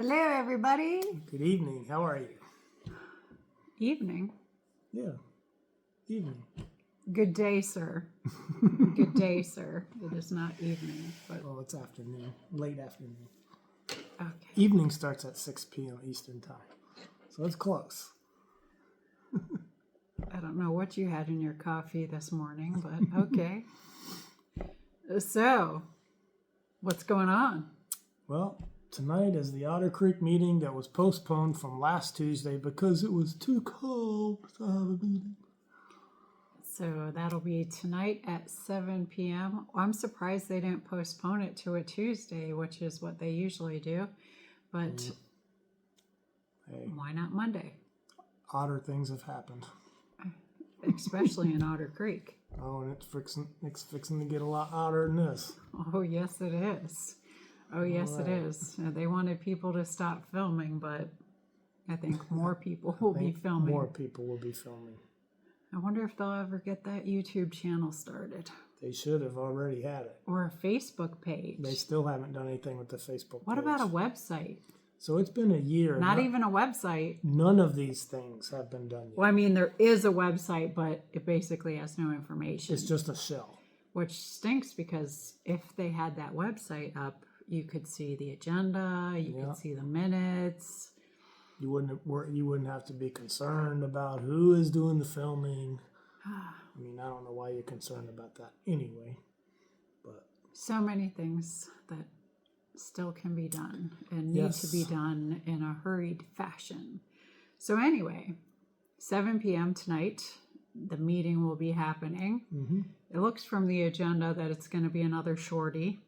Hello, everybody. Good evening. How are you? Evening. Yeah, evening. Good day, sir. Good day, sir. It is not evening, but Well, it's afternoon, late afternoon. okay. Evening starts at 6 p.m. Eastern Time, so it's close. I don't know what you had in your coffee this morning, but okay. So, what's going on? Well, tonight is the Otter Creek meeting that was postponed from last Tuesday because it was too cold to have a meeting. So, that'll be tonight at 7 p.m. I'm surprised they didn't postpone it to a Tuesday, which is what they usually do. But Hey, why not Monday? otter things have happened. Especially in Otter Creek. Oh, and it's fixing to get a lot hotter than this. Oh, yes, it is. Oh, yes, it is. They wanted people to stop filming, but I think more people will be filming. More people will be filming. I wonder if they'll ever get that YouTube channel started. They should have already had it. Or a Facebook page. They still haven't done anything with the Facebook What page. about a website? So it's been a year. Not even a website. None of these things have been done yet. Well, I mean, there is a website, but it basically has no information. It's just a shell. Which stinks because if they had that website up, you could see the agenda, you could see the minutes. You wouldn't have to be concerned about who is doing the filming. I mean, I don't know why you're concerned about that anyway. But so many things that still can be done and need to be done in a hurried fashion. So anyway, 7 p.m. tonight, the meeting will be happening. Mm-hmm. It looks from the agenda that it's going to be another shorty.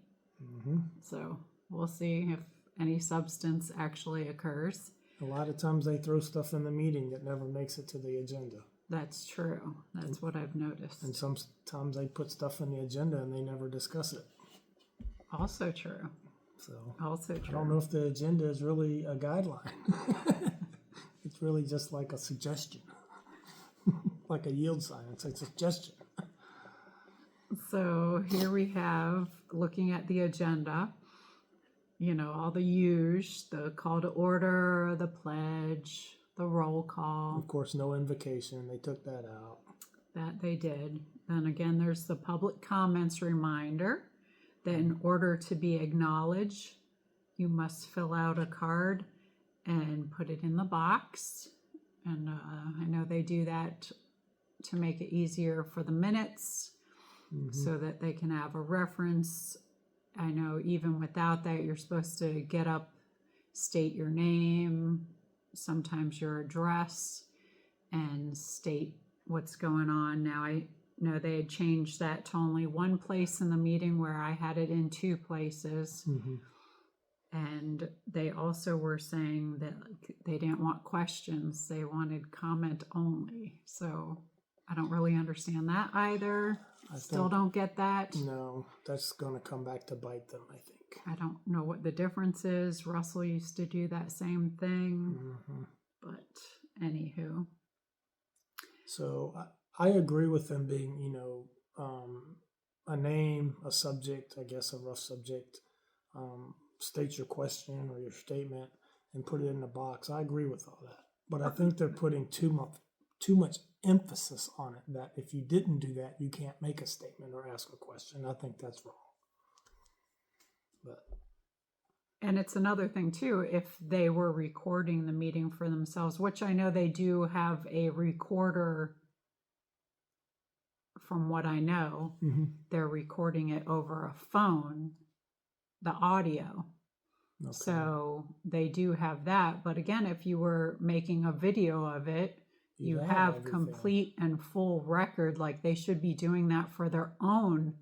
Mm-hmm. So we'll see if any substance actually occurs. A lot of times they throw stuff in the meeting that never makes it to the agenda. That's true. That's what I've noticed. And sometimes they put stuff in the agenda and they never discuss it. Also true. So also true. I don't know if the agenda is really a guideline. It's really just like a suggestion. Like a yield sign. It's a suggestion. So here we have, looking at the agenda, you know, all the usual, the call to order, the pledge, the roll call. Of course, no invocation. They took that out. That they did. Then again, there's the public comments reminder that in order to be acknowledged, you must fill out a card and put it in the box. And I know they do that to make it easier for the minutes. Mm-hmm. So that they can have a reference. I know even without that, you're supposed to get up, state your name, sometimes your address, and state what's going on. Now, I know they had changed that to only one place in the meeting where I had it in two places. Mm-hmm. And they also were saying that they didn't want questions. They wanted comment only. So I don't really understand that either. I still don't get that. No, that's going to come back to bite them, I think. I don't know what the difference is. Russell used to do that same thing. Mm-hmm. But anywho. So I agree with them being, you know, a name, a subject, I guess a rough subject. State your question or your statement and put it in the box. I agree with all that. But I think they're putting too much emphasis on it, that if you didn't do that, you can't make a statement or ask a question. I think that's wrong. And it's another thing too, if they were recording the meeting for themselves, which I know they do have a recorder. From what I know, mm-hmm. They're recording it over a phone, the audio. Okay. So they do have that. But again, if you were making a video of it, you have complete and full record. Like they should be doing that for their own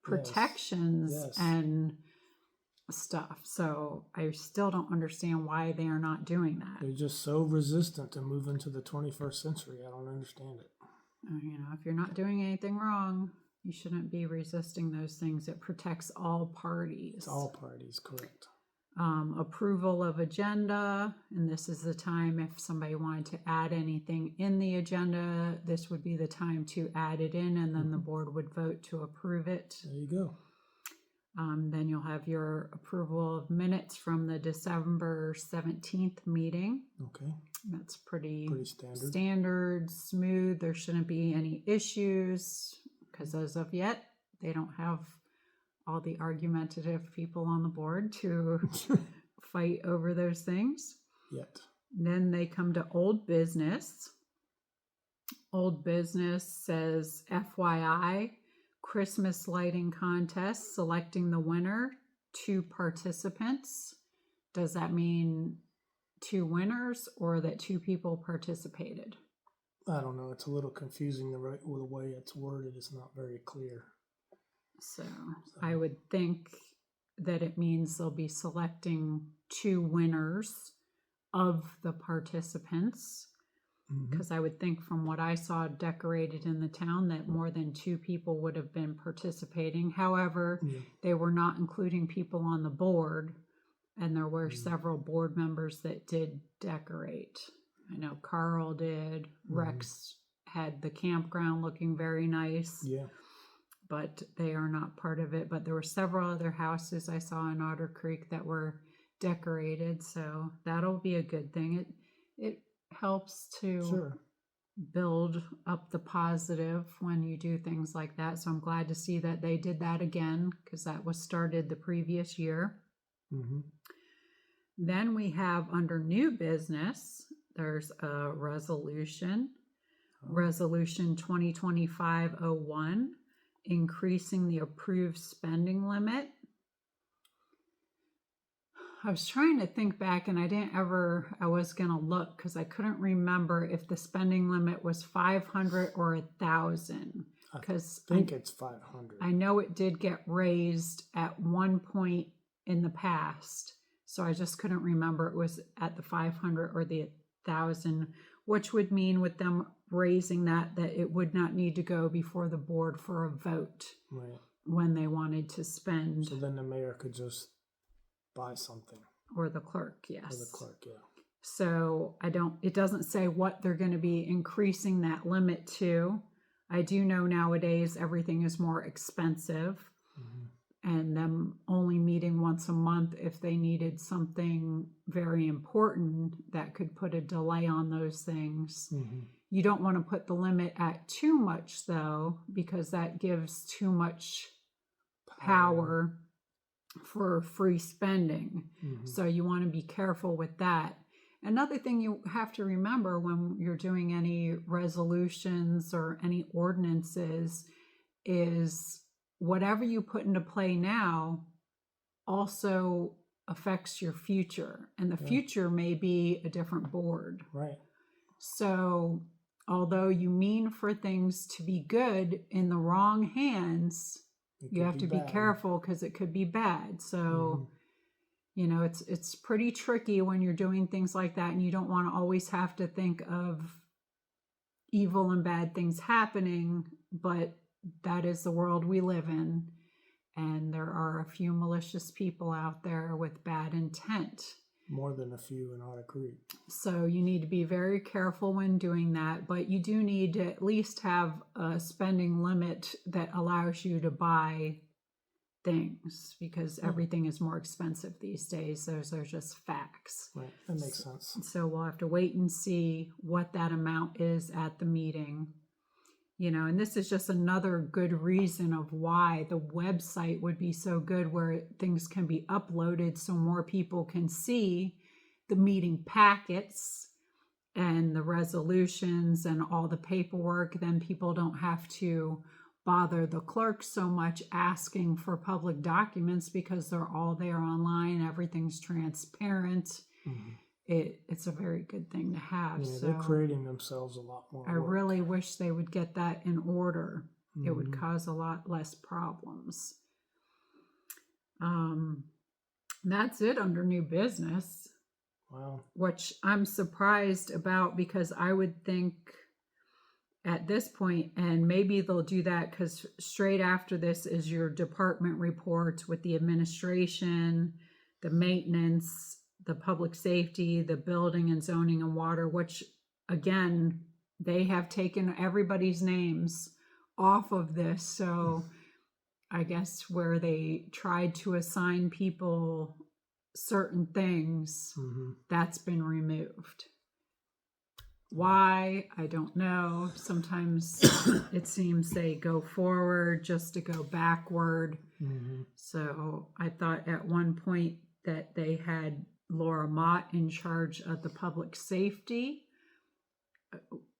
protections and stuff. So I still don't understand why they are not doing that. They're just so resistant to moving to the 21st century. I don't understand it. You know, if you're not doing anything wrong, you shouldn't be resisting those things. It protects all parties. It's all parties, correct. Approval of agenda, and this is the time if somebody wanted to add anything in the agenda, this would be the time to add it in, and then the board would vote to approve it. There you go. Then you'll have your approval of minutes from the December 17th meeting. Okay. That's pretty standard. standard, smooth. There shouldn't be any issues because as of yet, they don't have all the argumentative people on the board to fight over those things. Yet. Then they come to old business. Old business says FYI, Christmas lighting contest, selecting the winner, 2 participants. Does that mean 2 winners or that 2 people participated? I don't know. It's a little confusing the way it's worded. It's not very clear. So I would think that it means they'll be selecting 2 winners of the participants. Because I would think from what I saw decorated in the town that more than 2 people would have been participating. However, they were not including people on the board, and there were several board members that did decorate. I know Carl did. Rex had the campground looking very nice. Yeah. But they are not part of it. But there were several other houses I saw in Otter Creek that were decorated, so that'll be a good thing. It helps to build up the positive when you do things like that. So I'm glad to see that they did that again because that was started the previous year. Then we have under new business, there's a resolution, Resolution 2025-01, increasing the approved spending limit. I was trying to think back and I was going to look because I couldn't remember if the spending limit was 500 or 1,000. Because I think it's 500. I know it did get raised at one point in the past. So I just couldn't remember it was at the 500 or the 1,000, which would mean with them raising that it would not need to go before the board for a vote when they wanted to spend. So then the mayor could just buy something. Or the clerk, yes. Or the clerk, yeah. So it doesn't say what they're going to be increasing that limit to. I do know nowadays everything is more expensive and them only meeting once a month if they needed something very important that could put a delay on those things. You don't want to put the limit at too much though, because that gives too much power for free spending. So you want to be careful with that. Another thing you have to remember when you're doing any resolutions or any ordinances is whatever you put into play now also affects your future. And the future may be a different board. Right. So although you mean for things to be good in the wrong hands, you have to be careful because it could be bad. So, you know, it's pretty tricky when you're doing things like that, and you don't want to always have to think of evil and bad things happening, but that is the world we live in, and there are a few malicious people out there with bad intent. More than a few in Otter Creek. So you need to be very careful when doing that, but you do need to at least have a spending limit that allows you to buy things because everything is more expensive these days. Those are just facts. Right, that makes sense. So we'll have to wait and see what that amount is at the meeting. You know, and this is just another good reason of why the website would be so good, where things can be uploaded so more people can see the meeting packets and the resolutions and all the paperwork. Then people don't have to bother the clerk so much asking for public documents because they're all there online. Everything's transparent. It's a very good thing to have. Yeah, so they're creating themselves a lot more I work. really wish they would get that in order. It would cause a lot less problems. That's it under new business. Wow. Which I'm surprised about because I would think at this point, and maybe they'll do that because straight after this is your department reports with the administration, the maintenance, the public safety, the building and zoning and water, which again, they have taken everybody's names off of this. So I guess where they tried to assign people certain things, that's been removed. Why? I don't know. Sometimes it seems they go forward just to go backward. So I thought at one point that they had Laura Mott in charge of the public safety.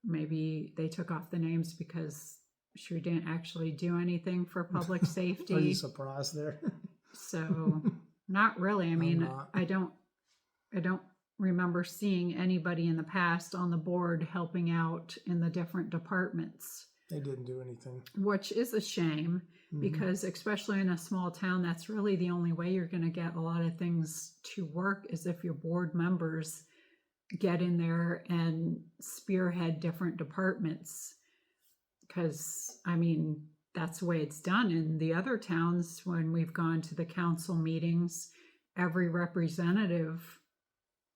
Maybe they took off the names because she didn't actually do anything for public safety. Are you surprised there? So not really. I mean, I don't remember seeing anybody in the past on the board helping out in the different departments. They didn't do anything. Which is a shame, because especially in a small town, that's really the only way you're going to get a lot of things to work, is if your board members get in there and spearhead different departments. Because, I mean, that's the way it's done in the other towns. When we've gone to the council meetings, every representative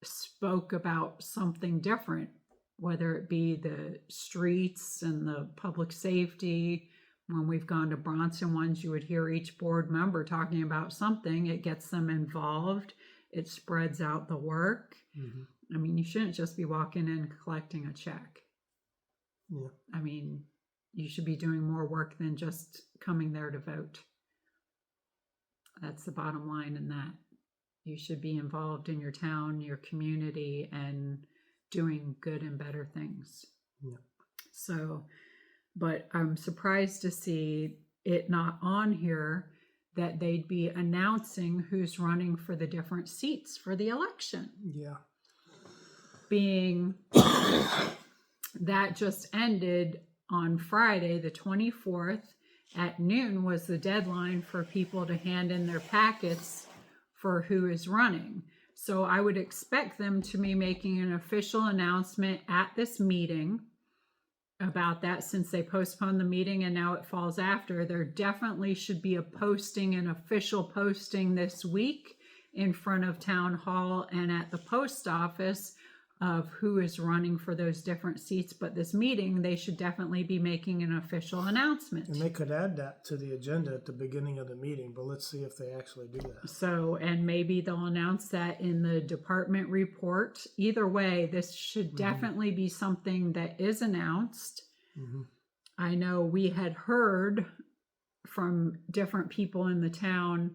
spoke about something different, whether it be the streets and the public safety. When we've gone to Bronson ones, you would hear each board member talking about something. It gets them involved. It spreads out the work. I mean, you shouldn't just be walking in collecting a check. Yeah. I mean, you should be doing more work than just coming there to vote. That's the bottom line in that. You should be involved in your town, your community, and doing good and better things. Yeah. So, but I'm surprised to see it not on here that they'd be announcing who's running for the different seats for the election. Yeah. Being that just ended on Friday, the 24th, at noon was the deadline for people to hand in their packets for who is running. So I would expect them to be making an official announcement at this meeting about that, since they postponed the meeting and now it falls after. There definitely should be a posting, an official posting this week in front of Town Hall and at the post office of who is running for those different seats. But this meeting, they should definitely be making an official announcement. And they could add that to the agenda at the beginning of the meeting, but let's see if they actually do that. So, and maybe they'll announce that in the department report. Either way, this should definitely be something that is announced. I know we had heard from different people in the town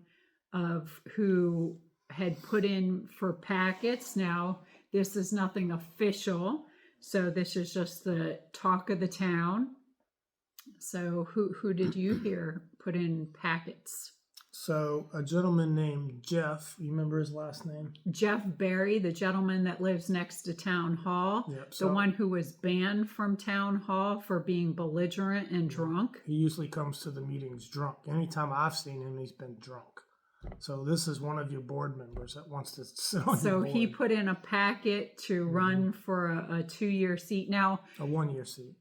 of who had put in for packets. Now, this is nothing official, so this is just the talk of the town. So who did you hear put in packets? So a gentleman named Jeff, you remember his last name? Jeff Berry, the gentleman that lives next to Town Hall, the one who was banned from Town Hall for being belligerent and drunk. He usually comes to the meetings drunk. Anytime I've seen him, he's been drunk. So this is one of your board members that wants to sit on your board. So he put in a packet to run for a 2-year seat. Now, a 1-year seat.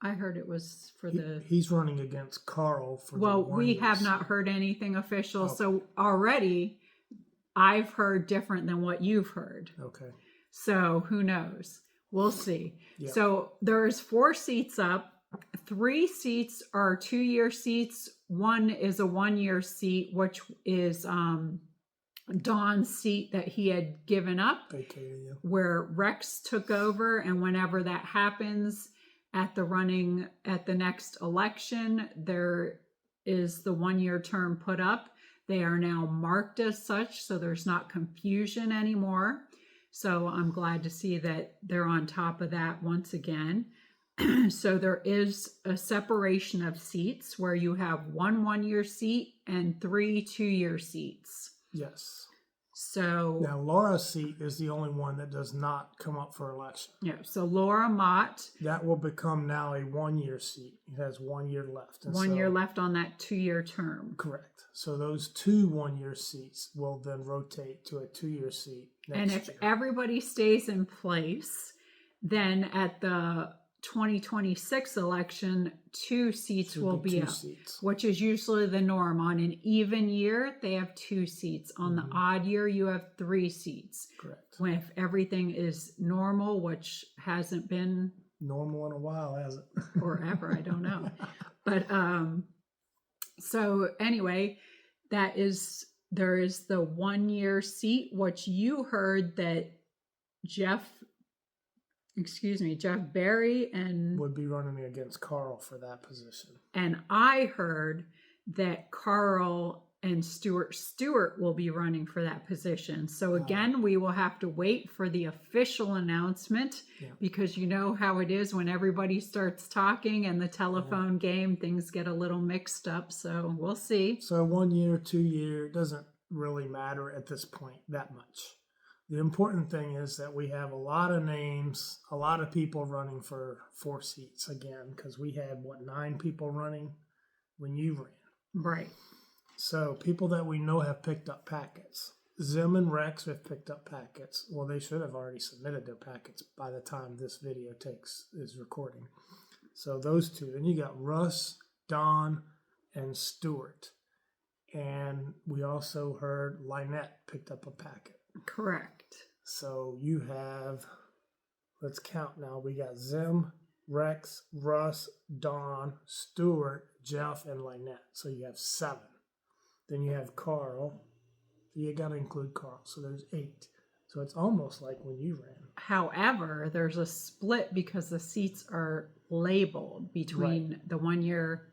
I heard it was for the... He's running against Carl for the 1 year we have seat. not heard anything official. So already I've heard different than what you've heard. Okay. So who knows? We'll see. Yeah. So there's 4 seats up. 3 seats are 2-year seats. 1 is a 1-year seat, which is Don's seat that he had given up, where Rex took over. And whenever that happens at the next election, there is the 1-year term put up. They are now marked as such, so there's not confusion anymore. So I'm glad to see that they're on top of that once again. So there is a separation of seats where you have 1 1-year seat and 3 2-year seats. Yes. So now Laura's seat is the only one that does not come up for election. Yeah. So Laura Mott. That will become now a 1-year seat. It has 1 year left. And 1 year left on that 2-year term. Correct. So those 2 1-year seats will then rotate to a 2-year seat next year. And if everybody stays in place, then at the 2026 election, 2 seats will be up, which is usually the norm. On an even year, they have 2 seats. On the odd year, you have 3 seats. Correct. When if everything is normal, which hasn't been normal in a while, has it? Or ever, I don't know. But So anyway, there is the 1 year seat, which you heard that Jeff Berry Would be running against Carl for that position. and I heard that Carl and Stewart will be running for that position. So again, we will have to wait for the official announcement, because you know how it is when everybody starts talking and the telephone game, things get a little mixed up. So we'll see. So 1 year, 2 year, it doesn't really matter at this point that much. The important thing is that we have a lot of names, a lot of people running for 4 seats again, because we had, 9 people running when you ran. Right. So people that we know have picked up packets. Zim and Rex have picked up packets. Well, they should have already submitted their packets by the time this video is recording. So those 2. Then you got Russ, Don, and Stewart. And we also heard Lynette picked up a packet. Correct. So you have, let's count now. We got Zim, Rex, Russ, Don, Stewart, Jeff, and Lynette. So you have 7. Then you have Carl. You got to include Carl. So there's 8. So it's almost like when you ran. However, there's a split because the seats are labeled between the 1 year.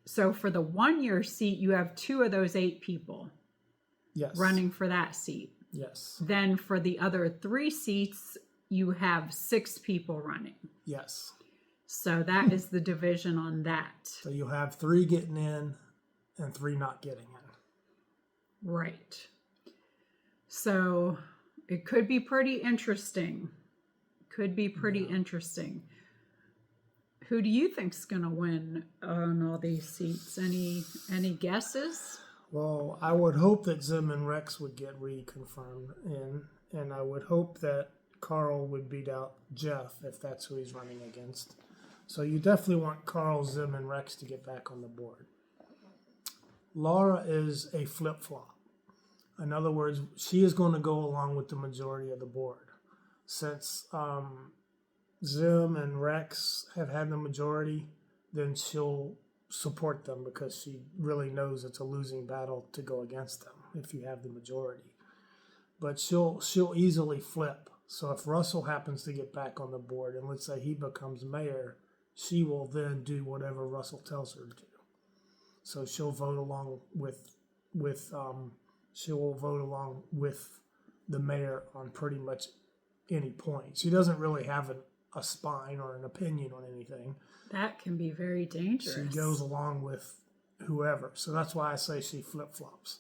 So for the 1 year seat, you have 2 of those 8 people running for that seat. Yes. Then for the other 3 seats, you have 6 people running. Yes. So that is the division on that. So you'll have 3 getting in and 3 not getting in. Right. So it could be pretty interesting. Interesting. Who do you think's going to win on all these seats? Any guesses? Well, I would hope that Zim and Rex would get reconfirmed in, and I would hope that Carl would beat out Jeff if that's who he's running against. So you definitely want Carl, Zim, and Rex to get back on the board. Laura is a flip-flop. In other words, she is going to go along with the majority of the board. Since Zim and Rex have had the majority, then she'll support them because she really knows it's a losing battle to go against them if you have the majority. But she'll easily flip. So if Russell happens to get back on the board and let's say he becomes mayor, she will then do whatever Russell tells her to do. So she'll vote along with the mayor on pretty much any point. She doesn't really have a spine or an opinion on anything. That can be very dangerous. She goes along with whoever. So that's why I say she flip-flops.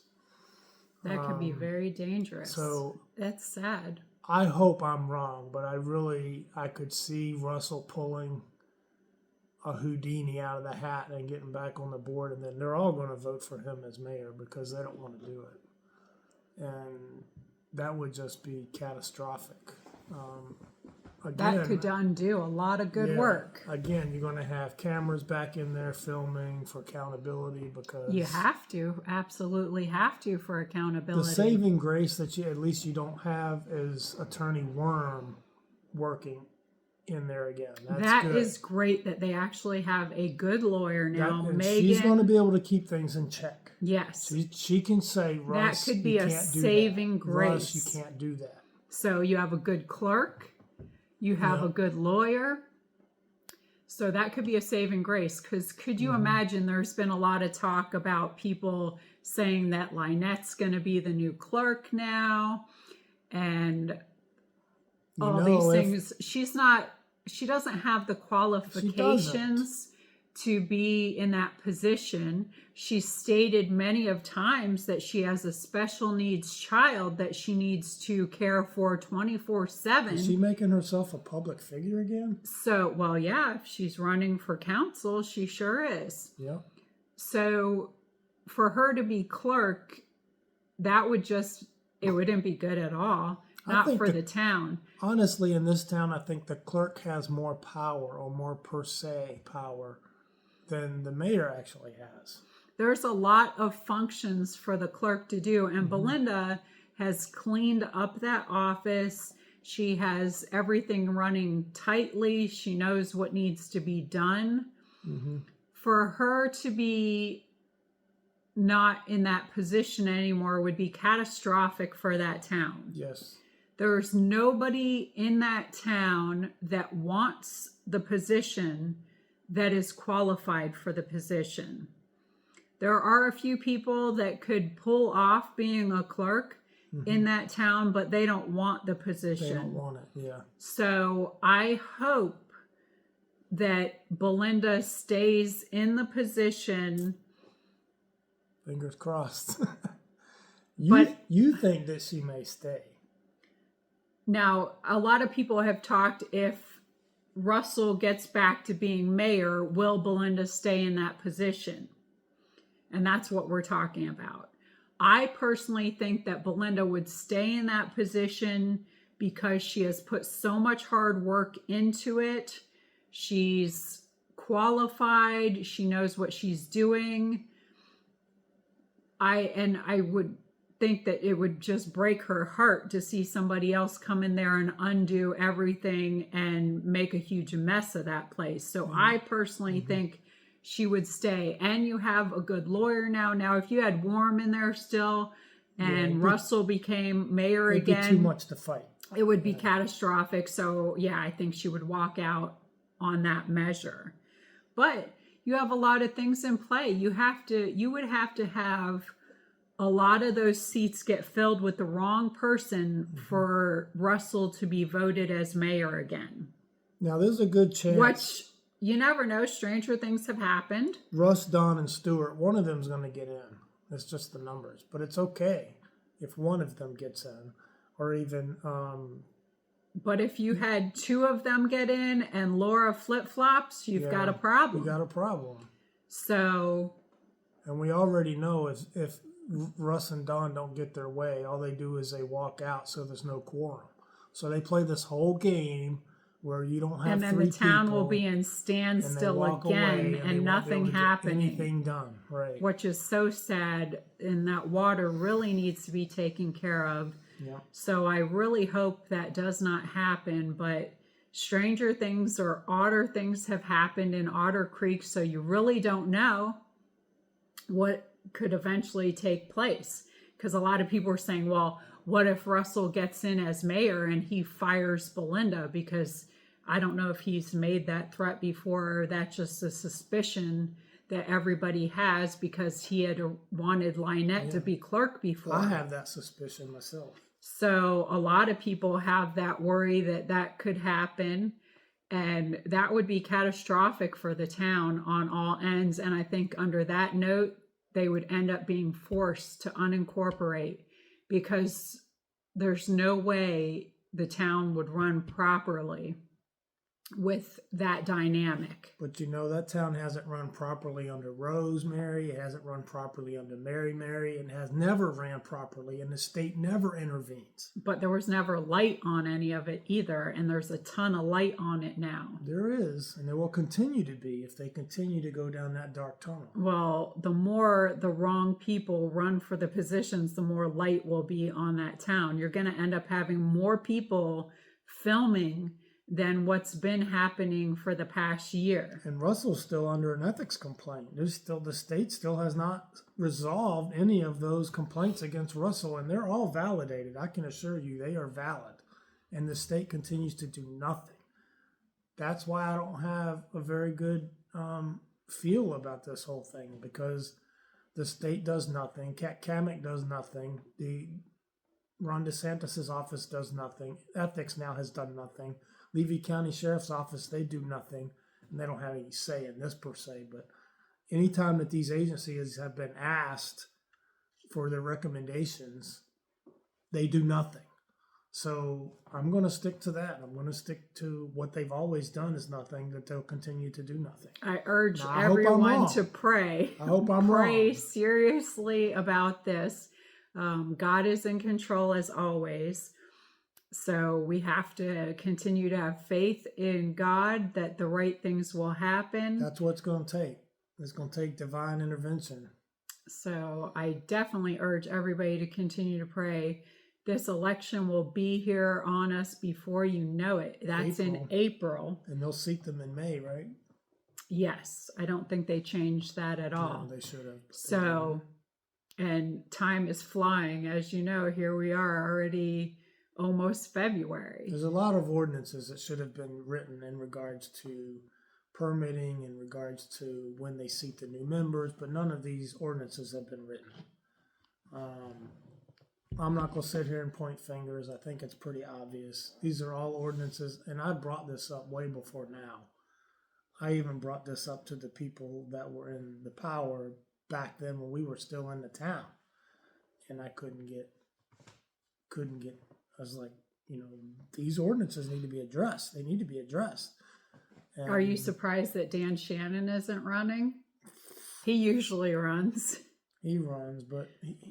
That could be very dangerous. So that's sad. I hope I'm wrong, but I could see Russell pulling a Houdini out of the hat and getting back on the board, and then they're all going to vote for him as mayor because they don't want to do it. And that would just be catastrophic. Again, that could undo a lot of good work. Again, you're going to have cameras back in there filming for accountability because you have to, absolutely have to for accountability. The saving grace that you at least you don't have is Attorney Worm working in there again. That is great that they actually have a good lawyer now. Megan, she's going to be able to keep things in check. Yes, she can say, Russ, that could be a saving grace. Russ, you can't do that. So you have a good clerk. You have a good lawyer. So that could be a saving grace. Because could you imagine there's been a lot of talk about people saying that Lynette's going to be the new clerk now. And all these things. She doesn't have the qualifications to be in that position. She stated many of times that she has a special needs child that she needs to care for 24/7. Is she making herself a public figure again? So, well, yeah, if she's running for council, she sure is. Yeah. So for her to be clerk, it wouldn't be good at all. Not for the town. Honestly, in this town, I think the clerk has more power or more per se power than the mayor actually has. There's a lot of functions for the clerk to do, and Belinda has cleaned up that office. She has everything running tightly. She knows what needs to be done. For her to be not in that position anymore would be catastrophic for that town. Yes. There's nobody in that town that wants the position that is qualified for the position. There are a few people that could pull off being a clerk in that town, but they don't want the position. They don't want it, yeah. So I hope that Belinda stays in the position. Fingers crossed. But you think that she may stay? Now, a lot of people have talked, if Russell gets back to being mayor, will Belinda stay in that position? And that's what we're talking about. I personally think that Belinda would stay in that position because she has put so much hard work into it. She's qualified. She knows what she's doing. I would think that it would just break her heart to see somebody else come in there and undo everything and make a huge mess of that place. So I personally think she would stay. And you have a good lawyer now. Now, if you had Warren in there still and Russell became mayor again, it'd be too much to fight. It would be catastrophic. So yeah, I think she would walk out on that measure. But you have a lot of things in play. You would have to have a lot of those seats get filled with the wrong person for Russell to be voted as mayor again. Now, there's a good chance. Which, you never know. Stranger things have happened. Russ, Don, and Stewart, one of them's going to get in. It's just the numbers. But it's okay if one of them gets in. Or even... But if you had two of them get in and Laura flip-flops, you've got a problem. You got a problem. So... And we already know if Russ and Don don't get their way, all they do is they walk out, so there's no quorum. So they play this whole game where you don't have and then three the town people, will be in standstill again, and nothing happening. Anything done, right? Which is so sad, and that water really needs to be taken care of. Yeah. So I really hope that does not happen. But stranger things or odder things have happened in Otter Creek, so you really don't know what could eventually take place. Because a lot of people are saying, well, what if Russell gets in as mayor and he fires Belinda? Because I don't know if he's made that threat before, or that's just a suspicion that everybody has because he had wanted Lynette to be clerk before. I have that suspicion myself. So a lot of people have that worry that that could happen. And that would be catastrophic for the town on all ends. And I think under that note, they would end up being forced to unincorporate because there's no way the town would run properly with that dynamic. But you know, that town hasn't run properly under Rosemary. It hasn't run properly under Mary, and has never ran properly, and the state never intervenes. But there was never light on any of it either, and there's a ton of light on it now. There is, and there will continue to be if they continue to go down that dark tunnel. Well, the more the wrong people run for the positions, the more light will be on that town. You're going to end up having more people filming than what's been happening for the past year. And Russell's still under an ethics complaint. The state still has not resolved any of those complaints against Russell, and they're all validated. I can assure you they are valid. And the state continues to do nothing. That's why I don't have a very good feel about this whole thing, because the state does nothing. Kamek does nothing. The Ron DeSantis' office does nothing. Ethics now has done nothing. Levy County Sheriff's Office, they do nothing, and they don't have any say in this per se. But anytime that these agencies have been asked for their recommendations, they do nothing. So I'm going to stick to that. I'm going to stick to what they've always done is nothing, that they'll continue to do nothing. I urge everyone to pray. I hope I'm wrong. Pray seriously about this. God is in control as always. So we have to continue to have faith in God that the right things will happen. That's what it's going to take. It's going to take divine intervention. So I definitely urge everybody to continue to pray. This election will be here on us before you know it. That's in April. And they'll seat them in May, right? Yes. I don't think they changed that at all. No, they should have. So And time is flying. As you know, here we are already almost February. There's a lot of ordinances that should have been written in regards to permitting, in regards to when they seat the new members, but none of these ordinances have been written. I'm not going to sit here and point fingers. I think it's pretty obvious. These are all ordinances, and I brought this up way before now. I even brought this up to the people that were in the power back then when we were still in the town, and I couldn't get. I was like, these ordinances need to be addressed. They need to be addressed. And are you surprised that Dan Shannon isn't running? He usually runs. He runs, but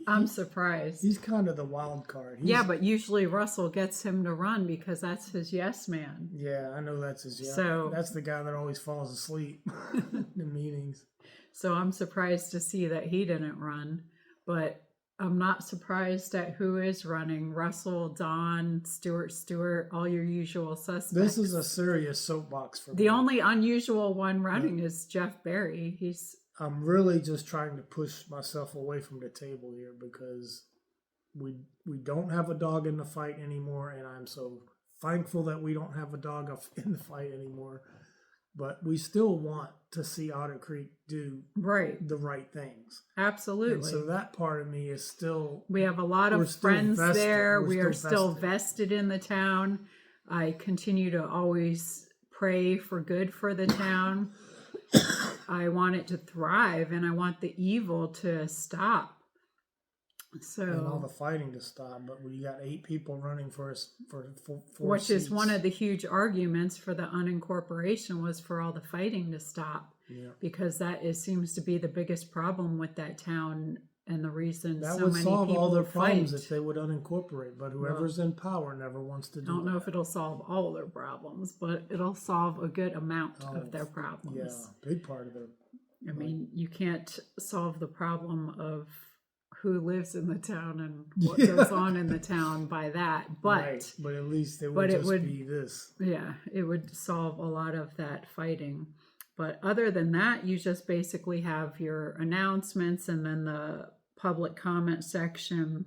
I'm surprised. He's kind of the wild card. Yeah, but usually Russell gets him to run because that's his yes man. Yeah, I know that's his yes. So that's the guy that always falls asleep in meetings. So I'm surprised to see that he didn't run, but I'm not surprised at who is running. Russell, Don, Stewart, all your usual suspects. This is a serious soapbox for me. The only unusual one running is Jeff Berry. I'm really just trying to push myself away from the table here because we don't have a dog in the fight anymore, and I'm so thankful that we don't have a dog in the fight anymore. But we still want to see Otter Creek do the right things. Absolutely. And so that part of me is still... We have a lot of friends there. We are still vested in the town. I continue to always pray for good for the town. I want it to thrive, and I want the evil to stop. And all the fighting to stop, but we got 8 people running for 4 which seats. is one of the huge arguments for the unincorporation was for all the fighting to stop, because that seems to be the biggest problem with that town, and the reason that so would many solve people all their fight. problems if they would unincorporate. But whoever's in power never wants to do. I don't know if it'll solve all their problems, but it'll solve a good amount of their problems. Yeah, big part of their. I mean, you can't solve the problem of who lives in the town and what goes on in the town by that, but but at least it would be this. Yeah, it would solve a lot of that fighting. But other than that, you just basically have your announcements and then the public comment section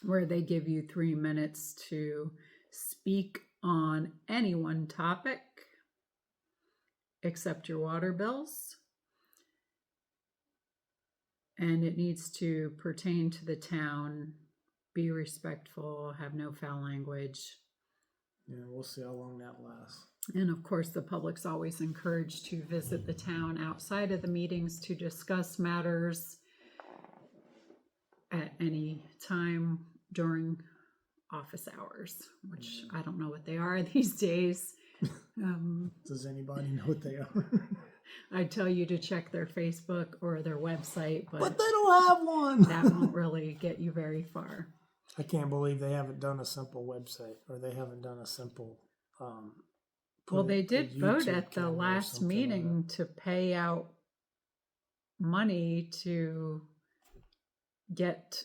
where they give you 3 minutes to speak on any one topic except your water bills. And it needs to pertain to the town, be respectful, have no foul language. Yeah, we'll see how long that lasts. And of course, the public's always encouraged to visit the town outside of the meetings to discuss matters at any time during office hours, which I don't know what they are these days. Does anybody know what they are? I'd tell you to check their Facebook or their website, but they don't have one. That won't really get you very far. I can't believe they haven't done a simple website, or they haven't done a simple. Well, they did vote at the last meeting to pay out money to get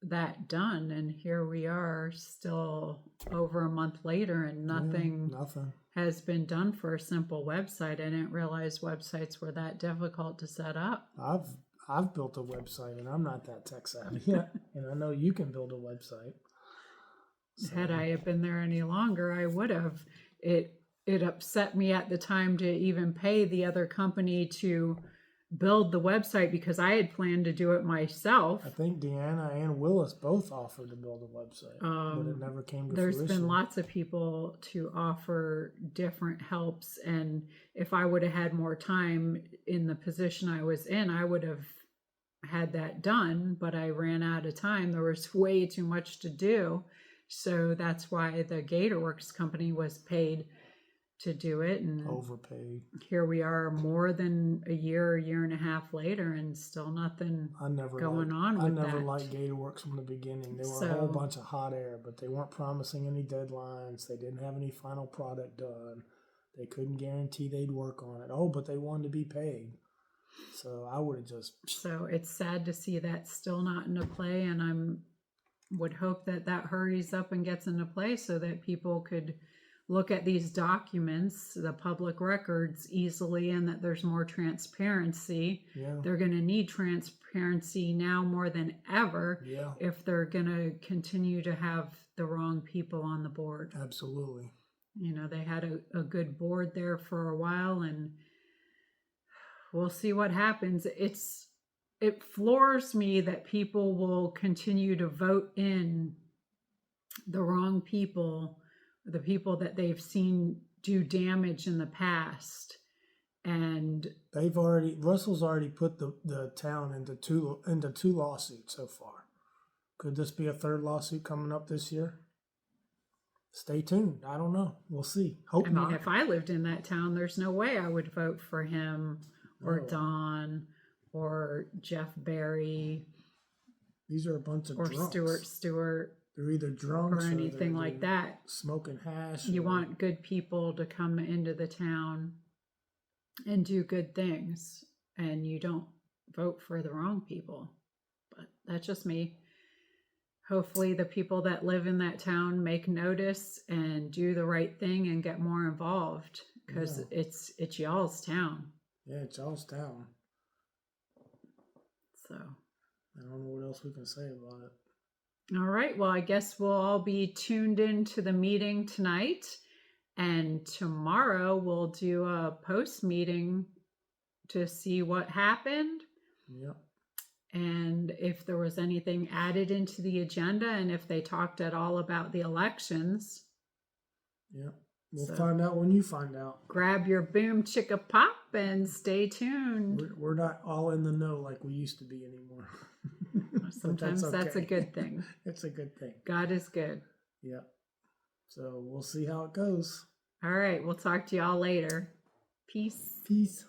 that done, and here we are still over a month later, and nothing has been done for a simple website. I didn't realize websites were that difficult to set up. I've built a website, and I'm not that tech savvy yet, and I know you can build a website. So. Had I have been there any longer, I would have. It upset me at the time to even pay the other company to build the website because I had planned to do it myself. I think Deanna and Willis both offered to build a website, but it never came to fruition. There's been lots of people to offer different helps, and if I would have had more time in the position I was in, I would have had that done, but I ran out of time. There was way too much to do, so that's why the GatorWorks company was paid to do it, and overpaid. Here we are more than a year and a half later, and still nothing going on with that. I never liked GatorWorks from the beginning. They were a whole bunch of hot air, but they weren't promising any deadlines. They didn't have any final product done. They couldn't guarantee they'd work on it. Oh, but they wanted to be paid. So I would have just... So it's sad to see that still not into play, and would hope that hurries up and gets into play so that people could look at these documents, the public records easily, and that there's more transparency. Yeah. They're going to need transparency now more than ever Yeah. if they're going to continue to have the wrong people on the board. Absolutely. You know, they had a good board there for a while, and we'll see what happens. It floors me that people will continue to vote in the wrong people, the people that they've seen do damage in the past. And Russell's already put the town into two lawsuits so far. Could this be a third lawsuit coming up this year? Stay tuned. I don't know. We'll see. Hope not. if I lived in that town, there's no way I would vote for him or No. Don or Jeff Berry These are a bunch of or drunks. Stewart They're either drunks or anything they're like that. smoking hash. You want good people to come into the town and do good things, and you don't vote for the wrong people. But that's just me. Hopefully the people that live in that town make notice and do the right thing and get more involved, because it's y'all's town. Yeah, it's y'all's town. So I don't know what else we can say about it. all right, well, I guess we'll all be tuned into the meeting tonight, and tomorrow we'll do a post meeting to see what happened. Yep. And if there was anything added into the agenda, and if they talked at all about the elections. Yep. We'll find out when you find out. Grab your boom chicka pop and stay tuned. We're not all in the know like we used to be anymore. Sometimes that's a good thing. It's a good thing. God is good. Yep. So we'll see how it goes. All right, we'll talk to y'all later. Peace. Peace.